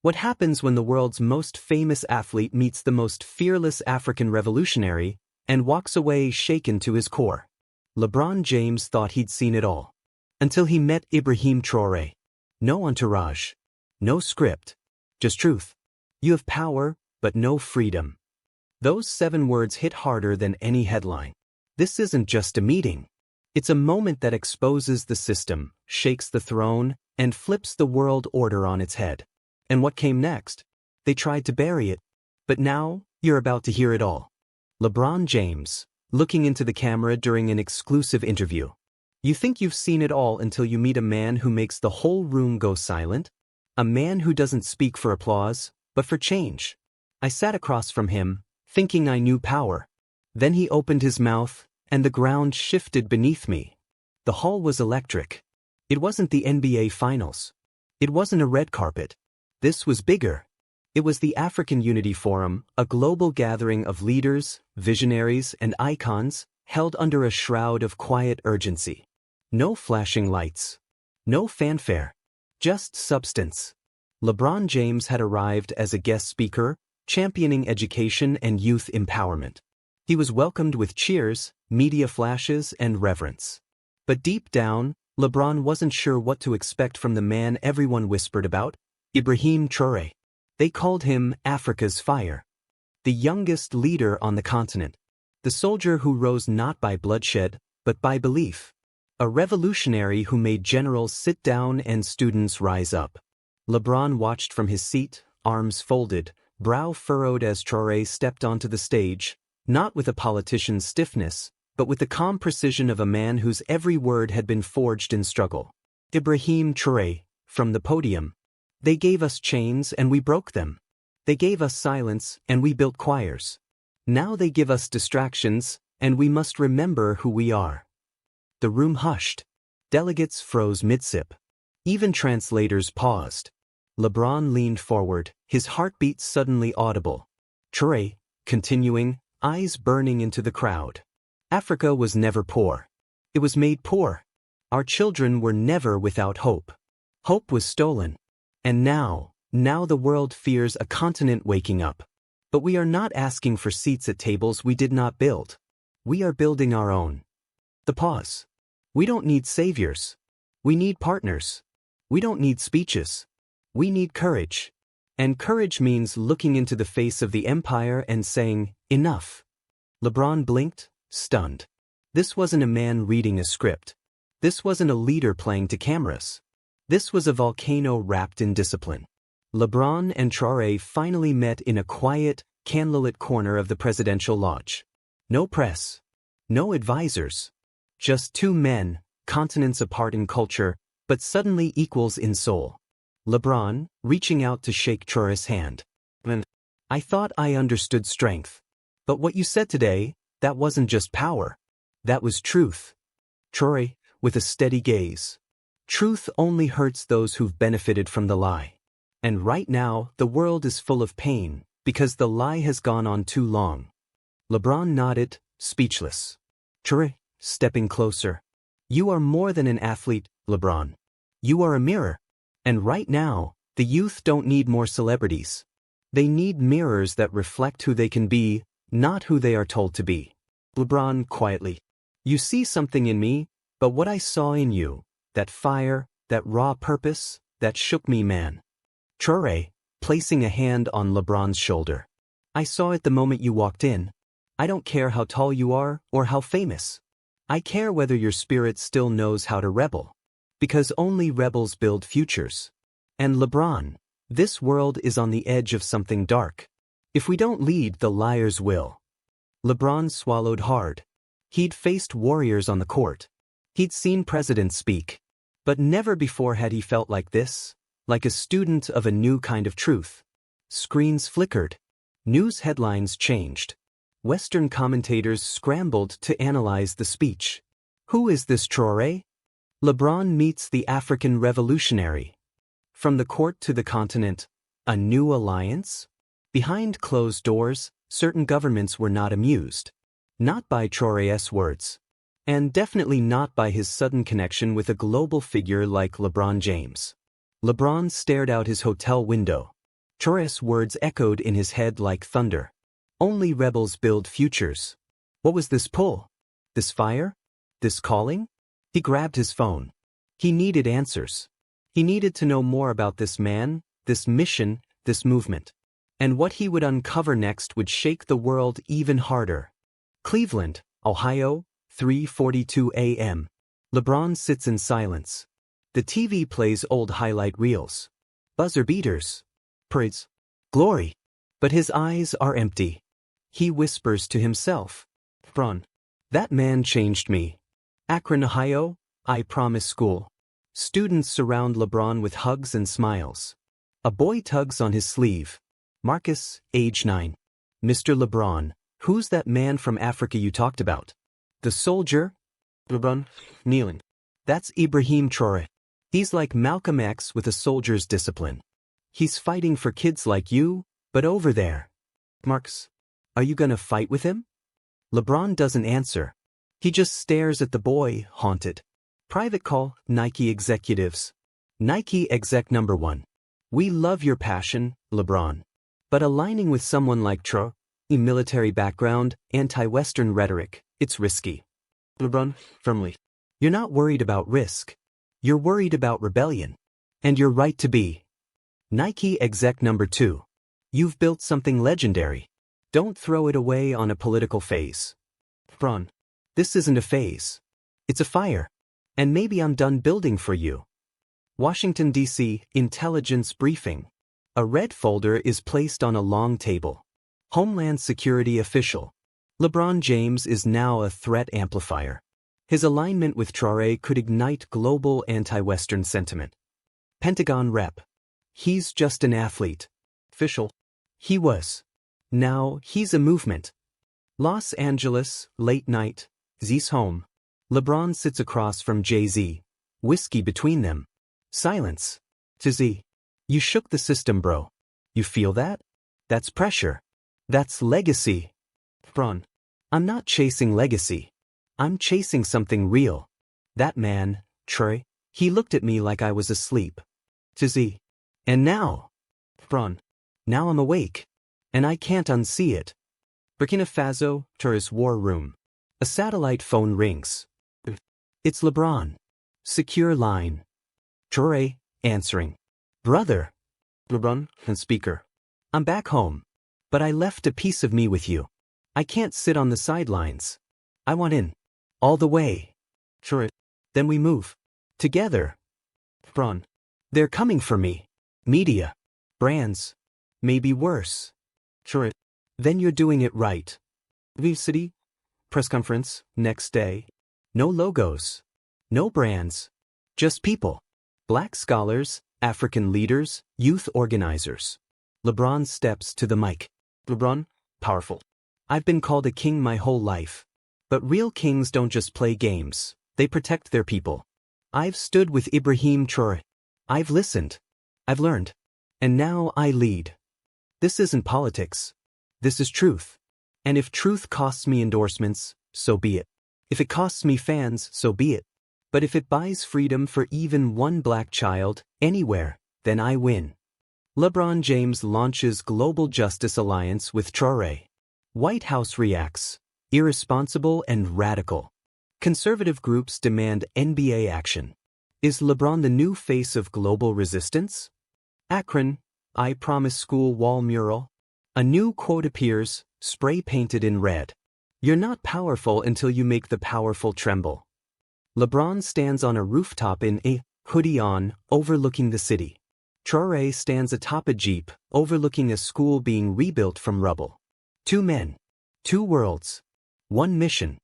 What happens when the world's most famous athlete meets the most fearless African revolutionary and walks away shaken to his core? LeBron James thought he'd seen it all. Until he met Ibrahim Traoré. No entourage. No script. Just truth. You have power, but no freedom. Those 7 words hit harder than any headline. This isn't just a meeting. It's a moment that exposes the system, shakes the throne, and flips the world order on its head. And what came next? They tried to bury it. But now, you're about to hear it all. LeBron James, looking into the camera during an exclusive interview. You think you've seen it all until you meet a man who makes the whole room go silent? A man who doesn't speak for applause, but for change. I sat across from him, thinking I knew power. Then he opened his mouth, and the ground shifted beneath me. The hall was electric. It wasn't the NBA Finals. It wasn't a red carpet. This was bigger. It was the African Unity Forum, a global gathering of leaders, visionaries, and icons, held under a shroud of quiet urgency. No flashing lights. No fanfare. Just substance. LeBron James had arrived as a guest speaker, championing education and youth empowerment. He was welcomed with cheers, media flashes, and reverence. But deep down, LeBron wasn't sure what to expect from the man everyone whispered about, Ibrahim Traoré. They called him Africa's Fire. The youngest leader on the continent. The soldier who rose not by bloodshed, but by belief. A revolutionary who made generals sit down and students rise up. LeBron watched from his seat, arms folded, brow furrowed as Traoré stepped onto the stage, not with a politician's stiffness, but with the calm precision of a man whose every word had been forged in struggle. Ibrahim Traoré, from the podium. They gave us chains and we broke them. They gave us silence and we built choirs. Now they give us distractions, and we must remember who we are. The room hushed. Delegates froze mid-sip. Even translators paused. LeBron leaned forward, his heartbeat suddenly audible. Traoré, continuing, eyes burning into the crowd. Africa was never poor. It was made poor. Our children were never without hope. Hope was stolen. And now the world fears a continent waking up. But we are not asking for seats at tables we did not build. We are building our own. The pause. We don't need saviors. We need partners. We don't need speeches. We need courage. And courage means looking into the face of the empire and saying, enough. LeBron blinked, stunned. This wasn't a man reading a script. This wasn't a leader playing to cameras. This was a volcano wrapped in discipline. LeBron and Traoré finally met in a quiet, candlelit corner of the presidential lodge. No press. No advisors. Just 2 men, continents apart in culture, but suddenly equals in soul. LeBron, reaching out to shake Traoré's hand. And I thought I understood strength. But what you said today, that wasn't just power. That was truth. Traoré, with a steady gaze. Truth only hurts those who've benefited from the lie. And right now, the world is full of pain, because the lie has gone on too long. LeBron nodded, speechless. Traoré, stepping closer. You are more than an athlete, LeBron. You are a mirror. And right now, the youth don't need more celebrities. They need mirrors that reflect who they can be, not who they are told to be. LeBron quietly. You see something in me, but what I saw in you, that fire, that raw purpose, that shook me, man. Traoré, placing a hand on LeBron's shoulder. I saw it the moment you walked in. I don't care how tall you are or how famous. I care whether your spirit still knows how to rebel. Because only rebels build futures. And LeBron, this world is on the edge of something dark. If we don't lead, the liars will. LeBron swallowed hard. He'd faced warriors on the court. He'd seen presidents speak. But never before had he felt like this, like a student of a new kind of truth. Screens flickered. News headlines changed. Western commentators scrambled to analyze the speech. Who is this Traoré? LeBron meets the African revolutionary. From the court to the continent, a new alliance? Behind closed doors, certain governments were not amused. Not by Traoré's words. And definitely not by his sudden connection with a global figure like LeBron James. LeBron stared out his hotel window. Traoré'S words echoed in his head like thunder. Only rebels build futures. What was this pull? This fire? This calling? He grabbed his phone. He needed answers. He needed to know more about this man, this mission, this movement. And what he would uncover next would shake the world even harder. Cleveland, Ohio, 3:42 a.m. LeBron sits in silence. The TV plays old highlight reels. Buzzer beaters. Praise. Glory. But his eyes are empty. He whispers to himself. LeBron. That man changed me. Akron, Ohio, I Promise School. Students surround LeBron with hugs and smiles. A boy tugs on his sleeve. Marcus, age 9. Mr. LeBron, who's that man from Africa you talked about? The soldier? LeBron, kneeling. That's Ibrahim Traoré'S. He's like Malcolm X with a soldier's discipline. He's fighting for kids like you, but over there. Marcus, are you gonna fight with him? LeBron doesn't answer. He just stares at the boy, haunted. Private call, Nike executives. Nike exec number 1. We love your passion, LeBron. But aligning with someone like Traoré'S, military background, anti-Western rhetoric, it's risky. LeBron, firmly. You're not worried about risk. You're worried about rebellion. And you're right to be. Nike exec number 2. You've built something legendary. Don't throw it away on a political phase. LeBron, this isn't a phase. It's a fire. And maybe I'm done building for you. Washington, D.C., intelligence briefing. A red folder is placed on a long table. Homeland Security official. LeBron James is now a threat amplifier. His alignment with Traoré could ignite global anti-Western sentiment. Pentagon rep. He's just an athlete. Official. He was. Now he's a movement. Los Angeles, late night. Z's home. LeBron sits across from Jay-Z. Whiskey between them. Silence. To Z. You shook the system, bro. You feel that? That's pressure. That's legacy. LeBron. I'm not chasing legacy. I'm chasing something real. That man, Traoré'S, he looked at me like I was asleep. To Z. And now? LeBron. Now I'm awake. And I can't unsee it. Burkina Faso, Traoré'S war room. A satellite phone rings. It's LeBron. Secure line. Traoré'S, answering. Brother. LeBron, and speaker. I'm back home. But I left a piece of me with you. I can't sit on the sidelines. I want in. All the way. Traoré'S. Then we move. Together. LeBron. They're coming for me. Media. Brands. Maybe worse. Traoré'S. Then you're doing it right. Vive City. Press conference, next day. No logos. No brands. Just people. Black scholars, African leaders, youth organizers. LeBron steps to the mic. LeBron, powerful. I've been called a king my whole life. But real kings don't just play games. They protect their people. I've stood with Ibrahim Traoré'S. I've listened. I've learned. And now I lead. This isn't politics. This is truth. And if truth costs me endorsements, so be it. If it costs me fans, so be it. But if it buys freedom for even one black child, anywhere, then I win. LeBron James launches Global Justice Alliance with Traoré'S. White House reacts. Irresponsible and radical. Conservative groups demand NBA action. Is LeBron the new face of global resistance? Akron, I Promise School wall mural. A new quote appears, spray-painted in red. You're not powerful until you make the powerful tremble. LeBron stands on a rooftop in a hoodie on, overlooking the city. Traoré'S stands atop a jeep, overlooking a school being rebuilt from rubble. Two men. Two worlds. One mission.